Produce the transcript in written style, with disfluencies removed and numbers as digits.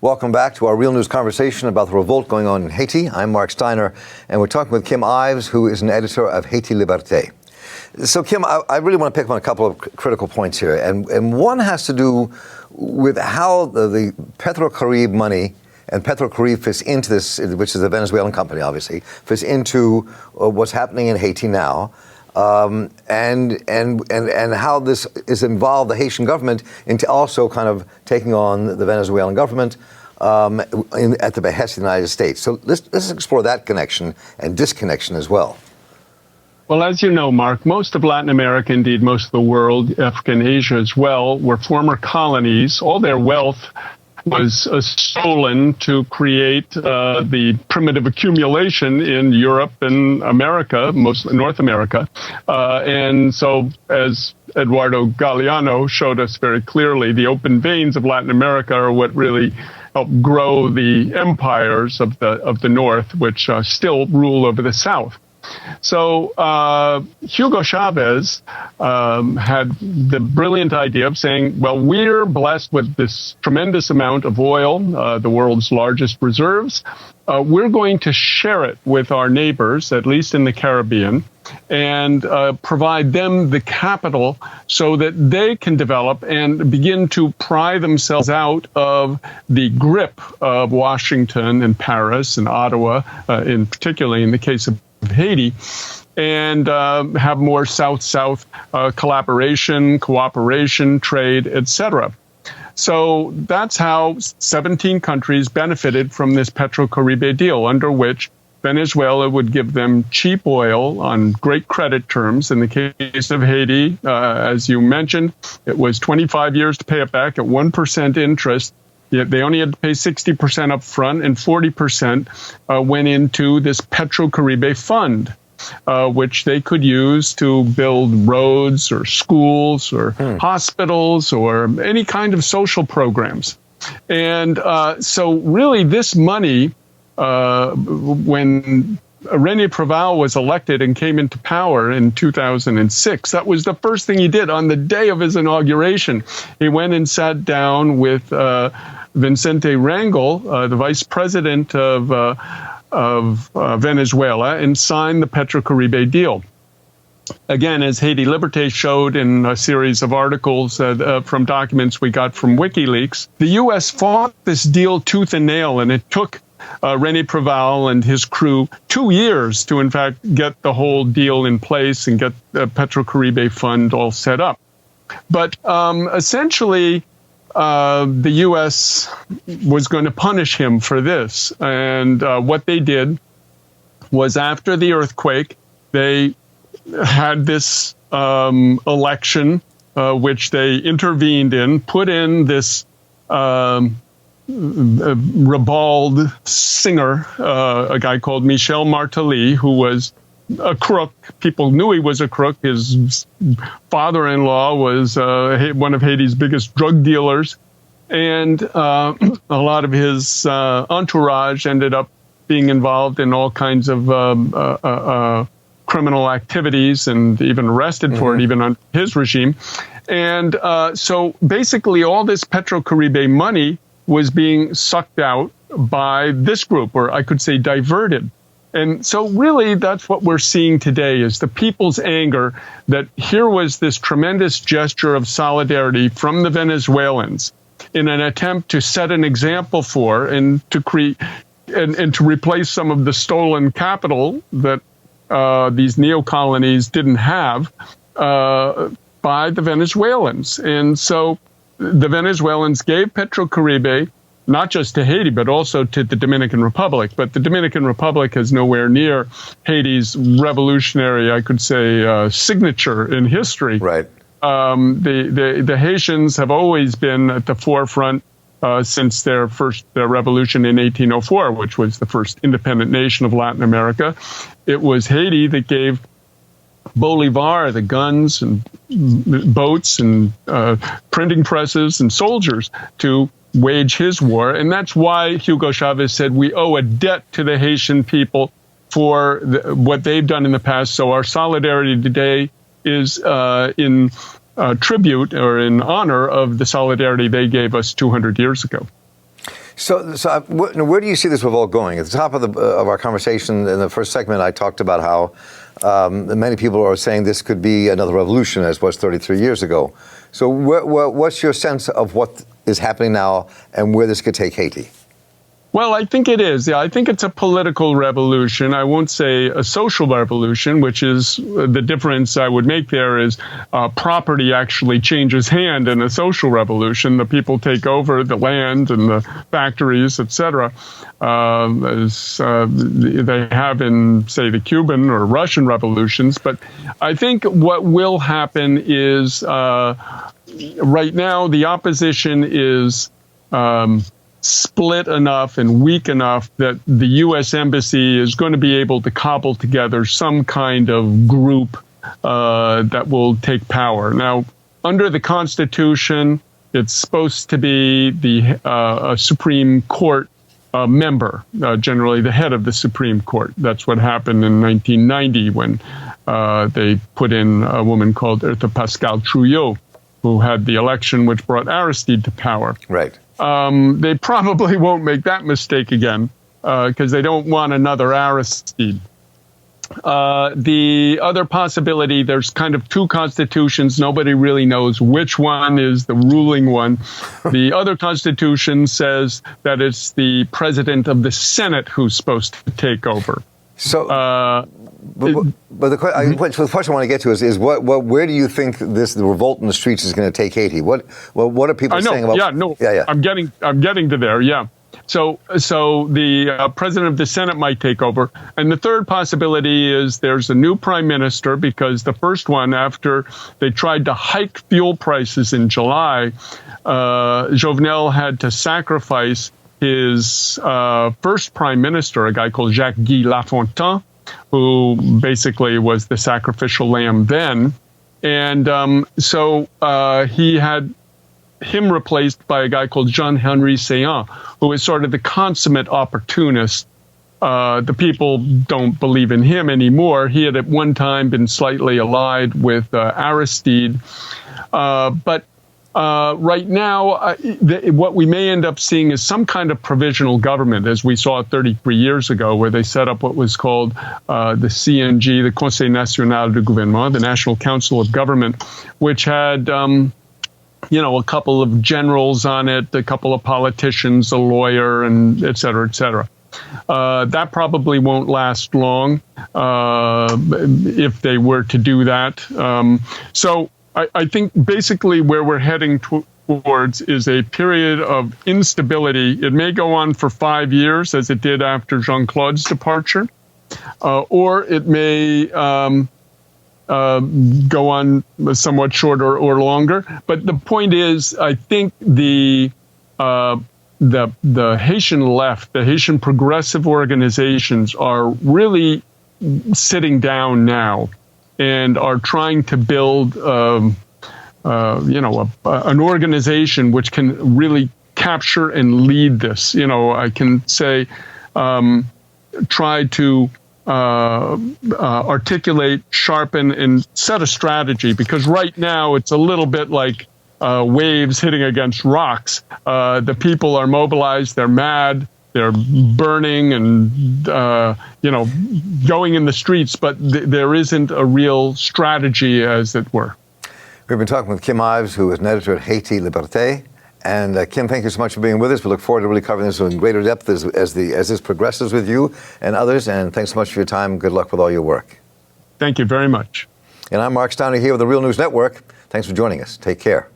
Welcome back to our Real News conversation about the revolt going on in Haiti. I'm Mark Steiner, and we're talking with Kim Ives, who is an editor of Haiti Liberté. So, Kim, I really want to pick up on a couple of critical points here, and one has to do with how the PetroCaribe money and PetroCaribe fits into this, which is a Venezuelan company, obviously, fits into what's happening in Haiti now. And how this is involved the Haitian government into also kind of taking on the Venezuelan government at the behest of the United States. So let's explore that connection and disconnection as well. Well, as you know, Mark, most of Latin America, indeed most of the world, Africa and Asia as well, were former colonies. All their wealth was stolen to create the primitive accumulation in Europe and America, mostly North America. And so, as Eduardo Galeano showed us very clearly, the open veins of Latin America are what really helped grow the empires of the North, which still rule over the South. So Hugo Chavez had the brilliant idea of saying, well, we're blessed with this tremendous amount of oil, the world's largest reserves. We're going to share it with our neighbors, at least in the Caribbean, and provide them the capital so that they can develop and begin to pry themselves out of the grip of Washington and Paris and Ottawa, particularly in the case of Haiti, and have more South-South collaboration, cooperation, trade, etc. So that's how 17 countries benefited from this PetroCaribe deal, under which Venezuela would give them cheap oil on great credit terms. In the case of Haiti, as you mentioned, it was 25 years to pay it back at 1% interest. Yet they only had to pay 60% up front, and 40% went into this PetroCaribe fund, which they could use to build roads or schools or hospitals or any kind of social programs. And so really this money, when René Préval was elected and came into power in 2006, that was the first thing he did on the day of his inauguration. He went and sat down with Vicente Rangel, the vice president of Venezuela, and signed the PetroCaribe deal. Again, as Haiti Liberté showed in a series of articles from documents we got from WikiLeaks, the U.S. fought this deal tooth and nail, and it took René Préval and his crew 2 years to, in fact, get the whole deal in place and get the PetroCaribe fund all set up. But essentially, the U.S. was going to punish him for this. And what they did was, after the earthquake, they had this election, which they intervened in, put in this ribald singer, a guy called Michel Martelly, who was a crook. People knew he was a crook. His father-in-law was one of Haiti's biggest drug dealers, and a lot of his entourage ended up being involved in all kinds of criminal activities and even arrested for it, even under his regime. And so basically all this PetroCaribe money was being sucked out by this group, or I could say diverted. And so really that's what we're seeing today, is the people's anger that here was this tremendous gesture of solidarity from the Venezuelans in an attempt to set an example for and to create and to replace some of the stolen capital that these neo-colonies didn't have by the Venezuelans. And so the Venezuelans gave PetroCaribe not just to Haiti, but also to the Dominican Republic. But the Dominican Republic is nowhere near Haiti's revolutionary, I could say, signature in history. Right. The Haitians have always been at the forefront since their revolution in 1804, which was the first independent nation of Latin America. It was Haiti that gave Bolivar the guns and boats and printing presses and soldiers to wage his war. And that's why Hugo Chavez said we owe a debt to the Haitian people for what they've done in the past. So our solidarity today is in tribute or in honor of the solidarity they gave us 200 years ago. Where do you see this revolt going? At the top of our conversation in the first segment, I talked about how many people are saying this could be another revolution, as was 33 years ago. So what's your sense of what is happening now and where this could take Haiti? Well, I think it is. Yeah, I think it's a political revolution. I won't say a social revolution, which is the difference I would make there is property actually changes hand in a social revolution. The people take over the land and the factories, etc., as they have in, say, the Cuban or Russian revolutions. But I think what will happen is right now the opposition is split enough and weak enough that the U.S. Embassy is going to be able to cobble together some kind of group that will take power. Now, under the Constitution, it's supposed to be the Supreme Court member, generally the head of the Supreme Court. That's what happened in 1990 when they put in a woman called Berthe Pascal Trouillot, who had the election which brought Aristide to power. Right. They probably won't make that mistake again because they don't want another Aristide. The other possibility, there's kind of two constitutions. Nobody really knows which one is the ruling one. The other constitution says that it's the president of the Senate who's supposed to take over. So, but the question I want to get to is where do you think the revolt in the streets is going to take Haiti? What are people saying about? Yeah. I'm getting to there. Yeah. So the president of the Senate might take over, and the third possibility is there's a new prime minister because the first one, after they tried to hike fuel prices in July, Jovenel had to sacrifice his first prime minister, a guy called Jacques-Guy Lafontaine, who basically was the sacrificial lamb then. And so he had him replaced by a guy called Jean-Henri Séan, who is sort of the consummate opportunist. The people don't believe in him anymore. He had at one time been slightly allied with Aristide. But right now, what we may end up seeing is some kind of provisional government, as we saw 33 years ago, where they set up what was called the CNG, the Conseil National du Gouvernement, the National Council of Government, which had a couple of generals on it, a couple of politicians, a lawyer, and et cetera, et cetera. That probably won't last long if they were to do that. So I think basically where we're heading towards is a period of instability. It may go on for 5 years, as it did after Jean-Claude's departure, or it may go on somewhat shorter or longer. But the point is, I think the Haitian left, the Haitian progressive organizations are really sitting down now and are trying to build, an organization which can really capture and lead this. I can say, try to articulate, sharpen, and set a strategy, because right now it's a little bit like waves hitting against rocks. The people are mobilized, they're mad, they're burning and, going in the streets, but there isn't a real strategy, as it were. We've been talking with Kim Ives, who is an editor at Haiti Liberté. And Kim, thank you so much for being with us. We look forward to really covering this in greater depth as this progresses with you and others. And thanks so much for your time. Good luck with all your work. Thank you very much. And I'm Mark Steiner here with the Real News Network. Thanks for joining us. Take care.